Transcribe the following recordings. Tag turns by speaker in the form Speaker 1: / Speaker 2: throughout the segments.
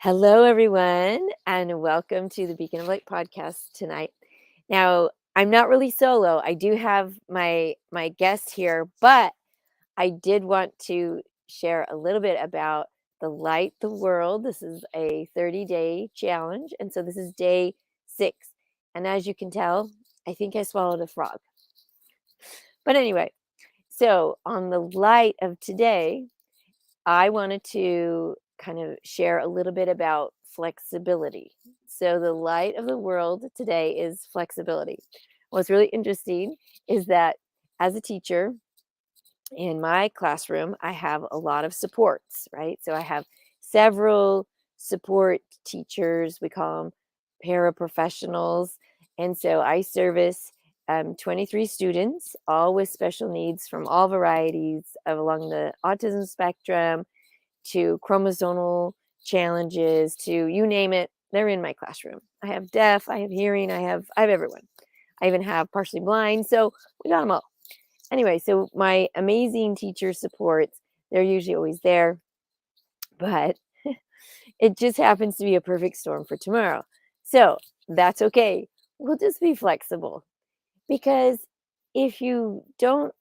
Speaker 1: Hello, everyone, and welcome to the Beacon of Light podcast tonight. Now, I'm not really solo. I do have my guest here, but I did want to share a little bit about the Light the World. This is a 30-day challenge, and so this is day 6. And as you can tell, I think I swallowed a frog. But anyway, so on the light of today, I wanted to kind of share a little bit about flexibility. So, the light of the world today is flexibility. What's really interesting is that as a teacher in my classroom, I have a lot of supports, right? So, I have several support teachers, we call them paraprofessionals. And so, I service 23 students, all with special needs from all varieties of along the autism spectrum to chromosomal challenges to you name it, they're in my classroom. I have deaf, I have hearing, I have everyone. I even have partially blind, so we got them all. Anyway, so my amazing teacher supports, they're usually always there, but it just happens to be a perfect storm for tomorrow. So that's okay. We'll just be flexible because if you don't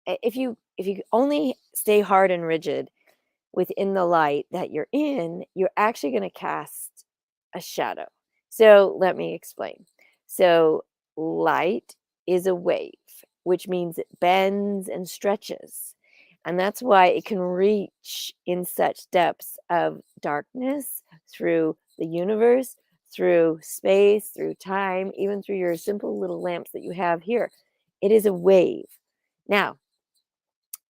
Speaker 1: if you only stay hard and rigid within the light that you're in, you're actually going to cast a shadow. So let me explain. So, light is a wave, which means it bends and stretches. And that's why it can reach in such depths of darkness through the universe, through space, through time, even through your simple little lamps that you have here. It is a wave. Now,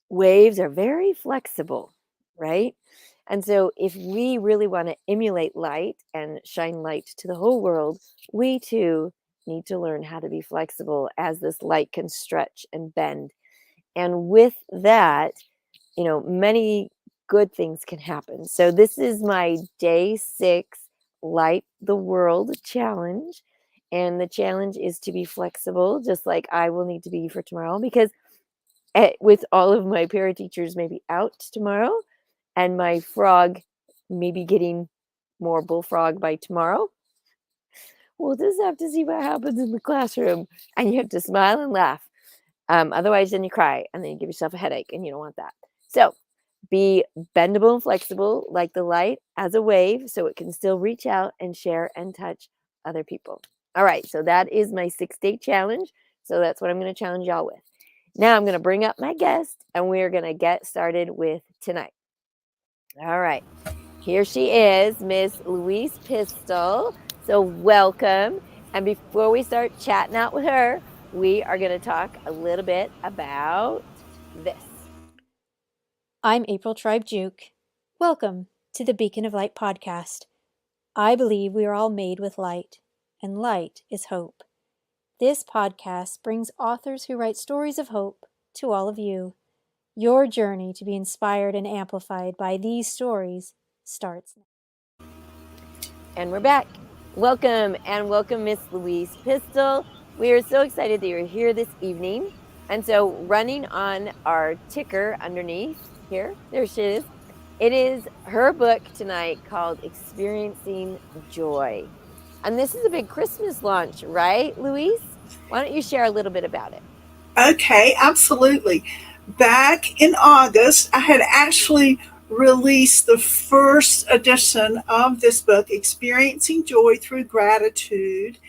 Speaker 1: waves are very flexible, right? And so, if we really want to emulate light and shine light to the whole world, we too need to learn how to be flexible as this light can stretch and bend. And with that, many good things can happen. So, this is my day 6 Light the World challenge. And the challenge is to be flexible, just like I will need to be for tomorrow, because with all of my para teachers maybe out tomorrow and my frog maybe getting more bullfrog by tomorrow, we'll just have to see what happens in the classroom. And you have to smile and laugh. Otherwise, then you cry and then you give yourself a headache, and you don't want that. So be bendable and flexible like the light as a wave so it can still reach out and share and touch other people. All right, so that is my 6-day challenge. So that's what I'm going to challenge y'all with. Now I'm going to bring up my guest and we're going to get started with tonight. All right. Here she is, Miss Louise Pistol. So welcome. And before we start chatting out with her, we are going to talk a little bit about this.
Speaker 2: I'm April Tribe Juke. Welcome to the Beacon of Light podcast. I believe we are all made with light, and light is hope. This podcast brings authors who write stories of hope to all of you. Your journey to be inspired and amplified by these stories starts now.
Speaker 1: And we're back. Welcome, Miss Louise Pistol. We are so excited that you're here this evening. And so, running on our ticker underneath here, there she is. It is her book tonight called Experiencing Joy. And this is a big Christmas launch, right, Louise? Why don't you share a little bit about it?
Speaker 3: Okay, absolutely. Back in August, I had actually released the first edition of this book, Experiencing Joy Through Gratitude.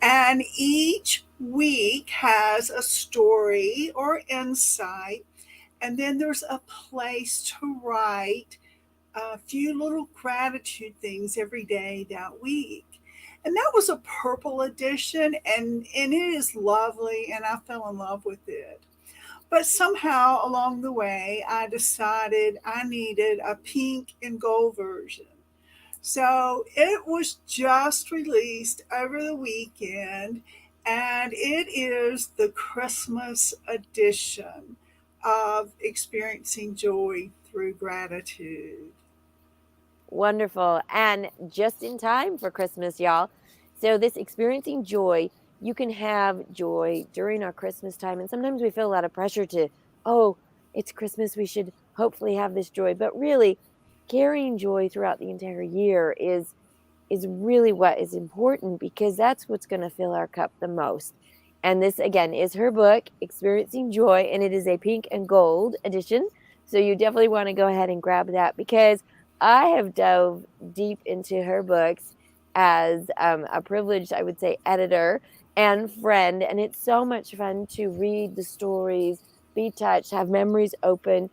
Speaker 3: And each week has a story or insight. And then there's a place to write a few little gratitude things every day that week. And that was a purple edition, and it is lovely, and I fell in love with it. But somehow along the way, I decided I needed a pink and gold version. So it was just released over the weekend, and it is the Christmas edition of Experiencing Joy Through Gratitude.
Speaker 1: Wonderful. And just in time for Christmas, y'all. So, this Experiencing Joy, you can have joy during our Christmas time. And sometimes we feel a lot of pressure to, oh, it's Christmas. We should hopefully have this joy. But really, carrying joy throughout the entire year is really what is important, because that's what's going to fill our cup the most. And this, again, is her book, Experiencing Joy, and it is a pink and gold edition. So you definitely want to go ahead and grab that, because I have dove deep into her books as a privileged, I would say, editor and friend. And it's so much fun to read the stories, be touched, have memories open,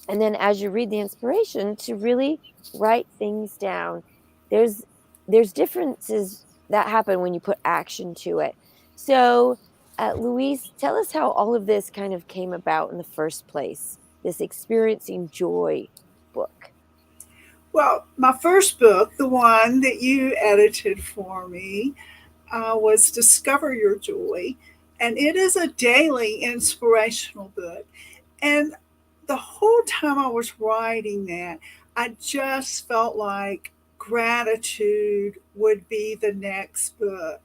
Speaker 1: and then as you read the inspiration, to really write things down. There's differences that happen when you put action to it. So Louise, tell us how all of this kind of came about in the first place, this Experiencing Joy book.
Speaker 3: Well, my first book, the one that you edited for me, was Discover Your Joy. And it is a daily inspirational book. And the whole time I was writing that, I just felt like gratitude would be the next book.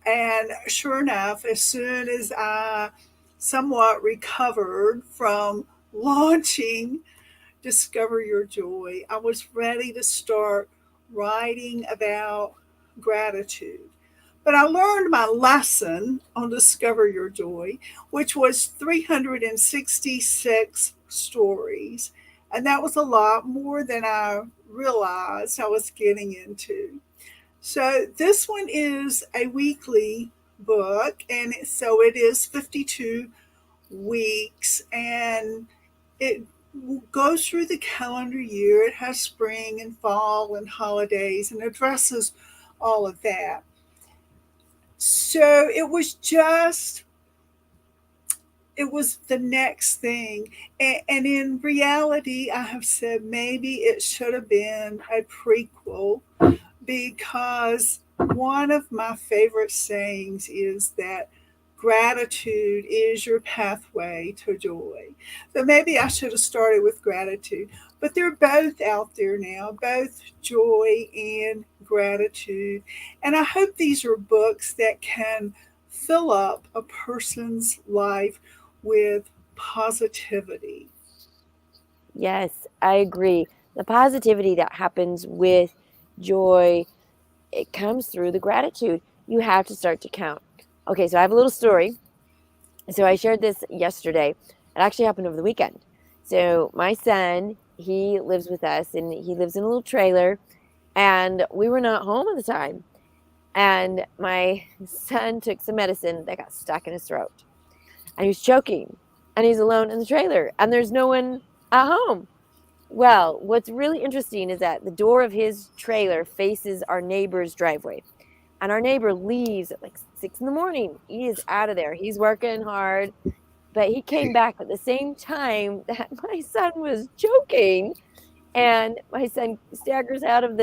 Speaker 3: And sure enough, as soon as I somewhat recovered from launching Discover Your Joy, I was ready to start writing about gratitude. But I learned my lesson on Discover Your Joy, which was 366 stories. And that was a lot more than I realized I was getting into. So this one is a weekly book, and so it is 52 weeks, and it goes through the calendar year. It has spring and fall and holidays and addresses all of that. So it was the next thing. And in reality, I have said maybe it should have been a prequel, because one of my favorite sayings is that gratitude is your pathway to joy. So maybe I should have started with gratitude, but they're both out there now, both joy and gratitude. And I hope these are books that can fill up a person's life with positivity.
Speaker 1: Yes, I agree. The positivity that happens with joy, it comes through the gratitude. You have to start to count. Okay, so I have a little story. So I shared this yesterday. It actually happened over the weekend. So my son, he lives with us, and he lives in a little trailer, and we were not home at the time. And my son took some medicine that got stuck in his throat, and he was choking, and he's alone in the trailer, and there's no one at home. Well, what's really interesting is that the door of his trailer faces our neighbor's driveway. And our neighbor leaves at like 6 in the morning. He is out of there. He's working hard. But he came back at the same time that my son was choking. And my son staggers out of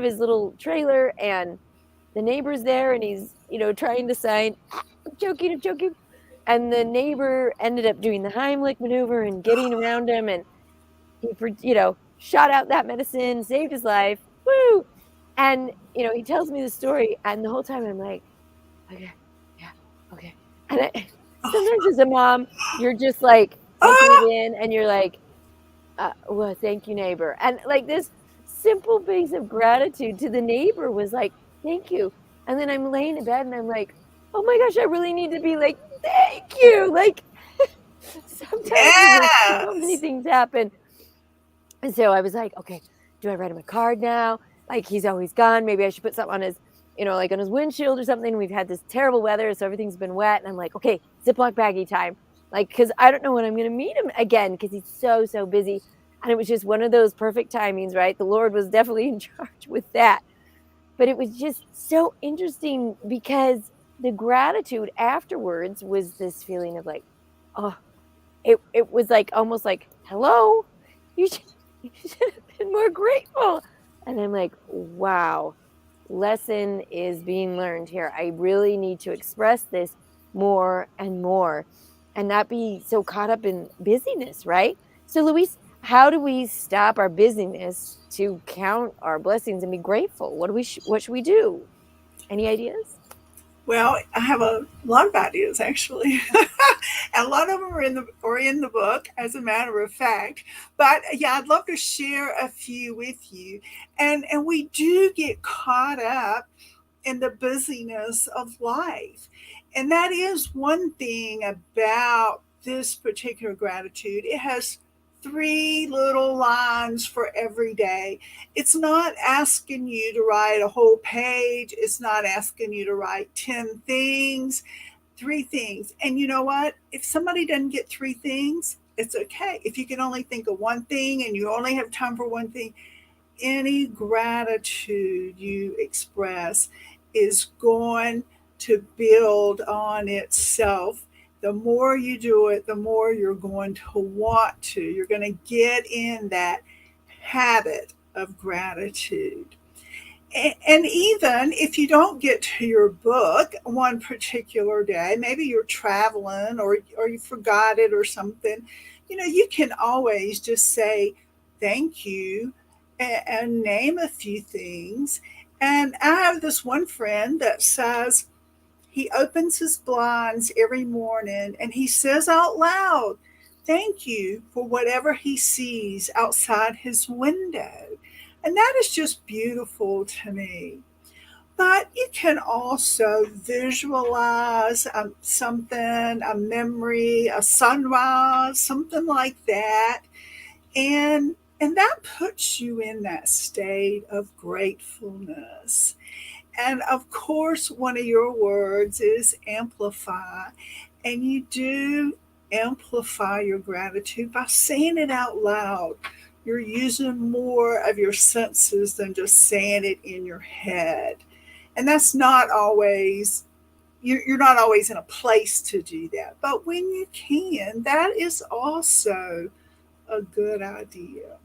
Speaker 1: his little trailer, and the neighbor's there, and he's, trying to sign, I'm joking, I'm joking. And the neighbor ended up doing the Heimlich maneuver and getting around him, and he, shot out that medicine, saved his life. Woo! And, he tells me the story, and the whole time I'm like, okay, yeah, okay. And sometimes as a mom, you're just like taking it
Speaker 3: Ah!
Speaker 1: in, and you're like, well, thank you, neighbor. And like this simple piece of gratitude to the neighbor was like, thank you. And then I'm laying in bed, and I'm like, oh my gosh, I really need to be like, thank you. Like, sometimes there's just so many
Speaker 3: Yes!
Speaker 1: things happen. And so I was like, okay, do I write him a card now? Like, he's always gone. Maybe I should put something on his, like on his windshield or something. We've had this terrible weather, so everything's been wet. And I'm like, okay, Ziploc baggie time. Like, because I don't know when I'm going to meet him again, because he's so, so busy. And it was just one of those perfect timings, right? The Lord was definitely in charge with that. But it was just so interesting, because the gratitude afterwards was this feeling of like, oh, it was like almost like, hello, you should, you should have been more grateful. And I'm like, wow, lesson is being learned here. I really need to express this more and more, and not be so caught up in busyness, right? So Luis, how do we stop our busyness to count our blessings and be grateful? What should we do? Any ideas?
Speaker 3: Well, I have a lot of ideas actually, and a lot of them are in the book, as a matter of fact. But yeah, I'd love to share a few with you. And we do get caught up in the busyness of life, and that is one thing about this particular gratitude. It has three little lines for every day. It's not asking you to write a whole page, it's not asking you to write 10 things, three things. And you know what? If somebody doesn't get three things, it's okay. If you can only think of one thing and you only have time for one thing, any gratitude you express is going to build on itself. The more you do it, the more you're going to want to. You're going to get in that habit of gratitude. And even if you don't get to your book one particular day, maybe you're traveling or you forgot it or something, you can always just say thank you and name a few things. And I have this one friend that says he opens his blinds every morning and he says out loud, thank you for whatever he sees outside his window. And that is just beautiful to me. But you can also visualize something, a memory, a sunrise, something like that. And that puts you in that state of gratefulness. And of course, one of your words is amplify. And you do amplify your gratitude by saying it out loud. You're using more of your senses than just saying it in your head. And that's not always, you're not always in a place to do that. But when you can, that is also a good idea.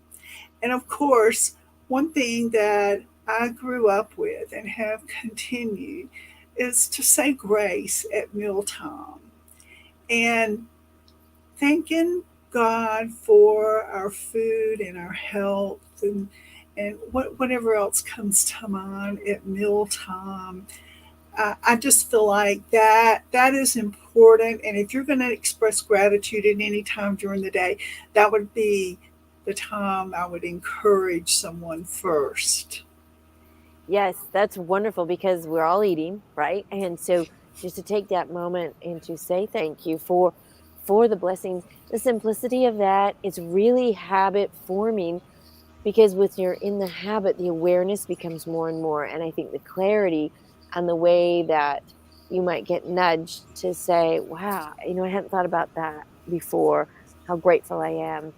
Speaker 3: And of course, one thing that I grew up with and have continued is to say grace at mealtime and thanking God for our food and our health and whatever else comes to mind at mealtime. I just feel like that is important. And if you're going to express gratitude at any time during the day, that would be the time I would encourage someone first.
Speaker 1: Yes, that's wonderful because we're all eating, right? And so just to take that moment and to say thank you for the blessings, the simplicity of that is really habit forming because with you're in the habit, the awareness becomes more and more. And I think the clarity and the way that you might get nudged to say, wow, I hadn't thought about that before, how grateful I am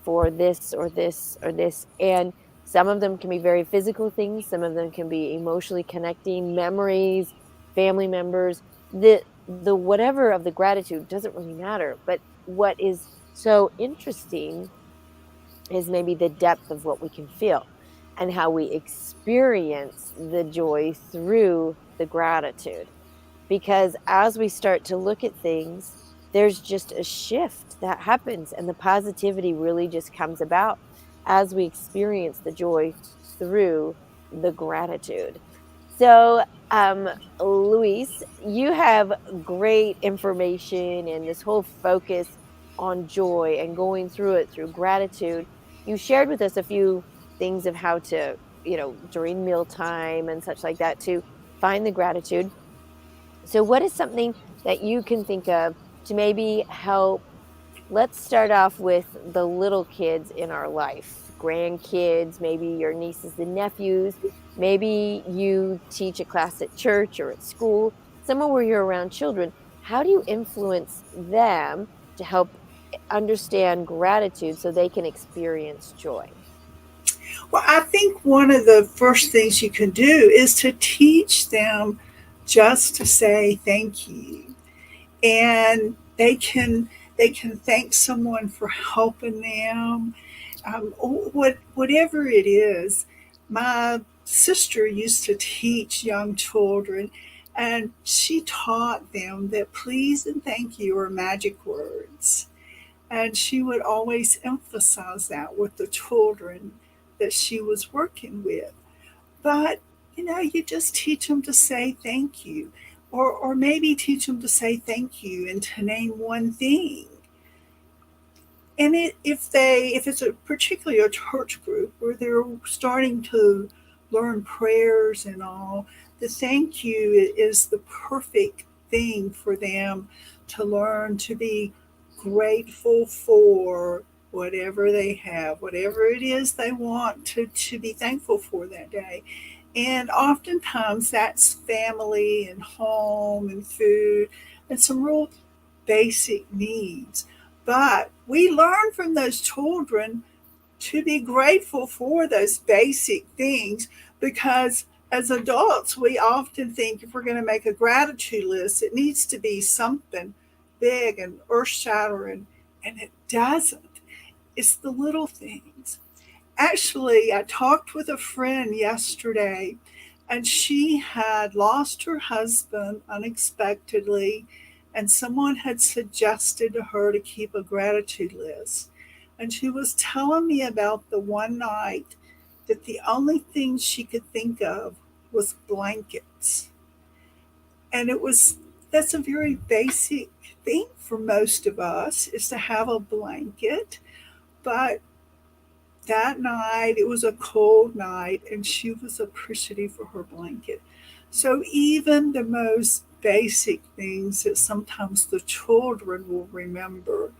Speaker 1: for this or this or this. And some of them can be very physical things, some of them can be emotionally connecting, memories, family members. The whatever of the gratitude doesn't really matter. But what is so interesting is maybe the depth of what we can feel and how we experience the joy through the gratitude. Because as we start to look at things, there's just a shift that happens, and the positivity really just comes about as we experience the joy through the gratitude. So, Luis, you have great information and this whole focus on joy and going through it through gratitude. You shared with us a few things of how to, during mealtime and such like that, to find the gratitude. So, what is something that you can think of to maybe help? Let's start off with the little kids in our life, grandkids, maybe your nieces and nephews. Maybe you teach a class at church or at school, somewhere where you're around children. How do you influence them to help understand gratitude so they can experience joy?
Speaker 3: Well, I think one of the first things you can do is to teach them just to say thank you. And they can thank someone for helping them, whatever it is. My sister used to teach young children, and she taught them that please and thank you are magic words. And she would always emphasize that with the children that she was working with. But you just teach them to say thank you. or maybe teach them to say thank you and to name one thing. And if it's a particularly a church group where they're starting to learn prayers and all, the thank you is the perfect thing for them to learn to be grateful for whatever they have, whatever it is they want to be thankful for that day. And oftentimes that's family and home and food and some real basic needs. But we learn from those children to be grateful for those basic things because as adults, we often think if we're going to make a gratitude list, it needs to be something big and earth shattering, and it doesn't. It's the little things. Actually, I talked with a friend yesterday, and she had lost her husband unexpectedly, and someone had suggested to her to keep a gratitude list. And she was telling me about the one night that the only thing she could think of was blankets. And that's a very basic thing for most of us is to have a blanket. But that night, it was a cold night, and she was appreciative for her blanket. So, even the most basic things that sometimes the children will remember,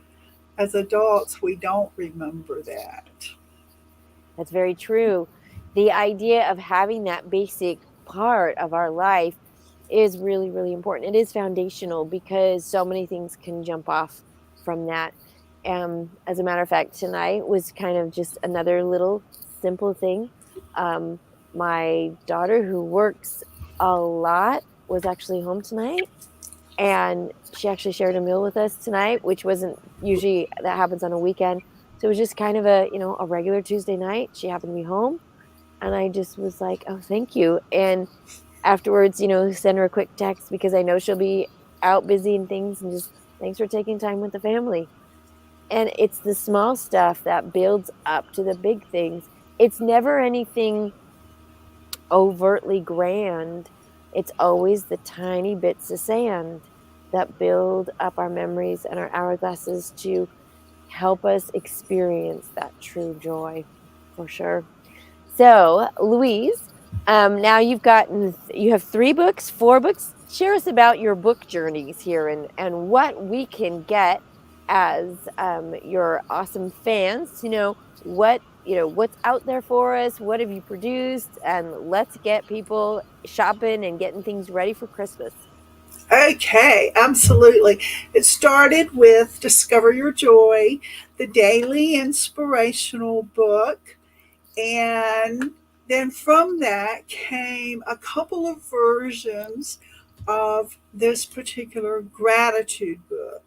Speaker 3: as adults, we don't remember that.
Speaker 1: That's very true. The idea of having that basic part of our life is really, really important. It is foundational because so many things can jump off from that. As a matter of fact, tonight was kind of just another little simple thing. Um, my daughter, who works a lot, was actually home tonight, and she actually shared a meal with us tonight, which wasn't usually that happens on a weekend. So it was just kind of a regular Tuesday night. She happened to be home, and I just was like, "Oh, thank you." And afterwards, send her a quick text because I know she'll be out busy and things, and just thanks for taking time with the family. And it's the small stuff that builds up to the big things. It's never anything overtly grand. It's always the tiny bits of sand that build up our memories and our hourglasses to help us experience that true joy, for sure. So, Louise, now you have 3 books, 4 books. Share us about your book journeys here and what we can get as your awesome fans to know what's out there for us. What have you produced? And let's get people shopping and getting things ready for Christmas.
Speaker 3: Okay, absolutely. It started with Discover Your Joy, the daily inspirational book. And then from that came a couple of versions of this particular gratitude book.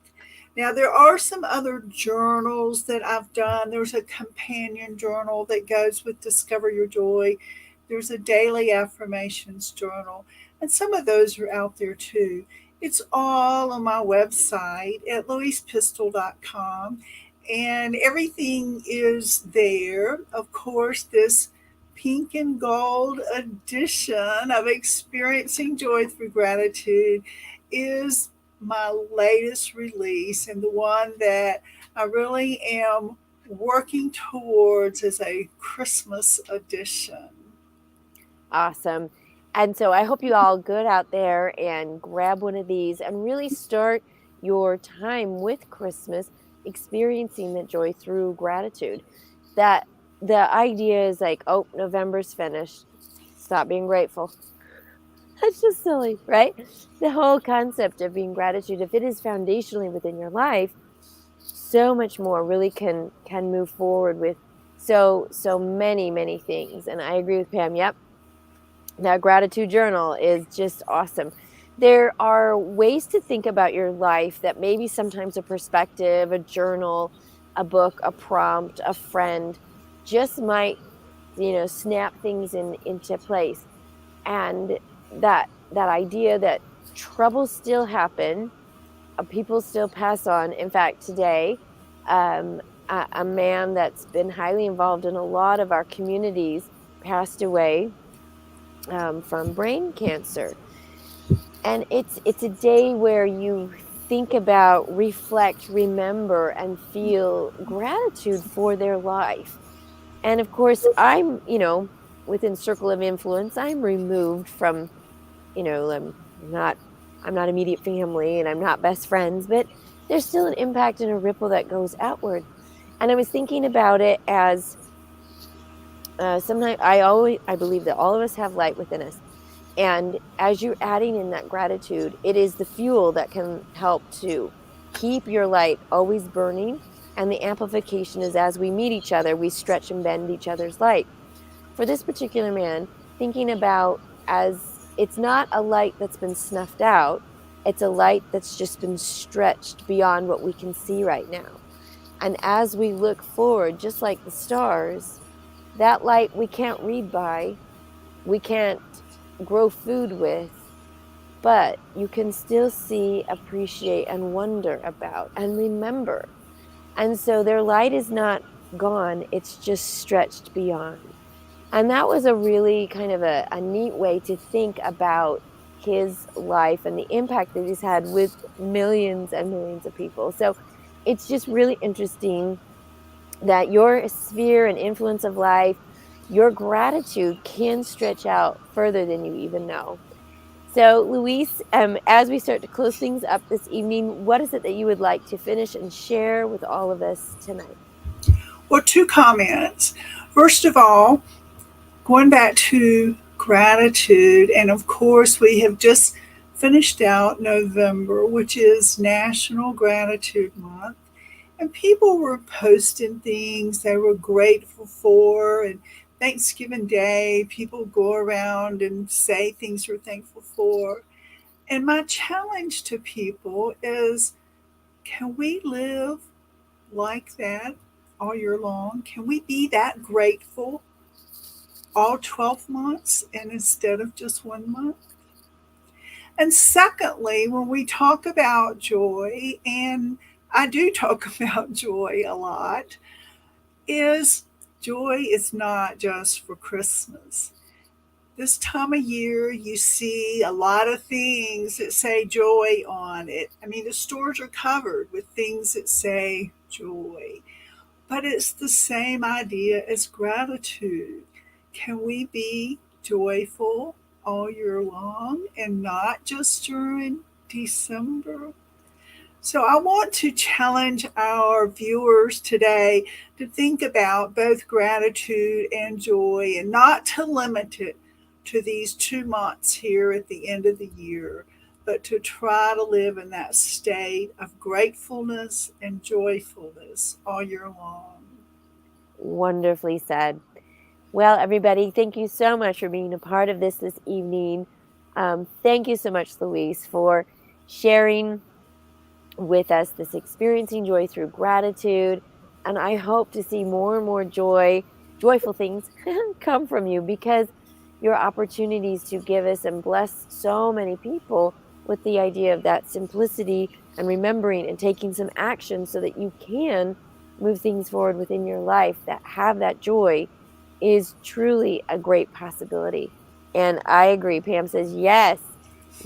Speaker 3: Now, there are some other journals that I've done. There's a companion journal that goes with Discover Your Joy, there's a daily affirmations journal, and some of those are out there too. It's all on my website at louisepistol.com, and everything is there. Of course, this pink and gold edition of Experiencing Joy Through Gratitude is my latest release and the one that I really am working towards as a Christmas edition.
Speaker 1: Awesome. And so I hope you all good out there and grab one of these and really start your time with Christmas experiencing the joy through gratitude. That the idea is like, oh, November's finished. Stop being grateful. That's just silly, right? The whole concept of being gratitude, if it is foundationally within your life, so much more really can move forward with so many things. And I agree with Pam. Yep, that gratitude journal is just awesome. There are ways to think about your life that maybe sometimes a perspective, a journal, a book, a prompt, a friend just might, snap things into place. And that idea that troubles still happen, people still pass on. In fact, today, a man that's been highly involved in a lot of our communities passed away from brain cancer. And it's a day where you think about, reflect, remember, and feel gratitude for their life. And of course, I'm, within circle of influence, I'm removed from, not I'm not immediate family and I'm not best friends, but there's still an impact and a ripple that goes outward. And I was thinking about it as sometimes I believe that all of us have light within us. And as you're adding in that gratitude, it is the fuel that can help to keep your light always burning. And the amplification is as we meet each other, we stretch and bend each other's light. For this particular man, thinking about, as it's not a light that's been snuffed out, it's a light that's just been stretched beyond what we can see right now. And as we look forward, just like the stars, that light we can't read by, we can't grow food with, but you can still see, appreciate, and wonder about and remember. And so their light is not gone, it's just stretched beyond. And that was a really kind of a neat way to think about his life and the impact that he's had with millions and millions of people. So it's just really interesting that your sphere and influence of life, your gratitude can stretch out further than you even know. So, Luis, as we start to close things up this evening, what is it that you would like to finish and share with all of us tonight?
Speaker 3: Well, two comments. First of all, going back to gratitude, and of course, we have just finished out November, which is National Gratitude Month. And people were posting things they were grateful for. And Thanksgiving Day, people go around and say things they're thankful for. And my challenge to people is, can we live like that all year long? Can we be that grateful all 12 months and instead of just 1 month? And secondly, when we talk about joy, and I do talk about joy a lot, is joy is not just for Christmas. This time of year, you see a lot of things that say joy on it. I mean, the stores are covered with things that say joy, but it's the same idea as gratitude. Can we be joyful all year long and not just during December? So I want to challenge our viewers today to think about both gratitude and joy and not to limit it to these 2 months here at the end of the year, but to try to live in that state of gratefulness and joyfulness all year long.
Speaker 1: Wonderfully said. Well, everybody, thank you so much for being a part of this evening. Thank you so much, Louise, for sharing with us this experiencing joy through gratitude. And I hope to see more and more joyful things come from you, because your opportunities to give us and bless so many people with the idea of that simplicity and remembering and taking some action so that you can move things forward within your life that have that joy is truly a great possibility. And I agree. Pam says, yes,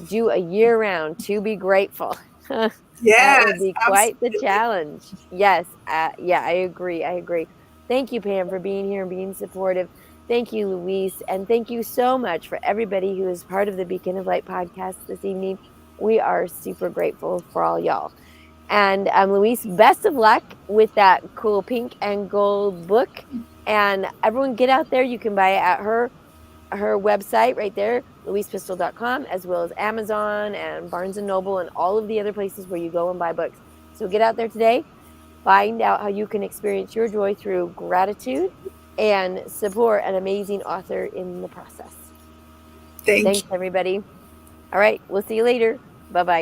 Speaker 1: do a year round to be grateful. That would
Speaker 3: Yes,
Speaker 1: be quite the
Speaker 3: absolutely.
Speaker 1: challenge. Yes, yeah, I agree. I agree. Thank you, Pam, for being here and being supportive. Thank you, Luis. And thank you so much for everybody who is part of the Beacon of Light podcast this evening. We are super grateful for all y'all. And Luis, best of luck with that cool pink and gold book. And everyone get out there. You can buy it at her website right there, louisepistol.com, as well as Amazon and Barnes and Noble and all of the other places where you go and buy books. So get out there today, find out how you can experience your joy through gratitude and support an amazing author in the process.
Speaker 3: Thank
Speaker 1: Thanks,
Speaker 3: you.
Speaker 1: everybody. All right, we'll see you later. Bye bye.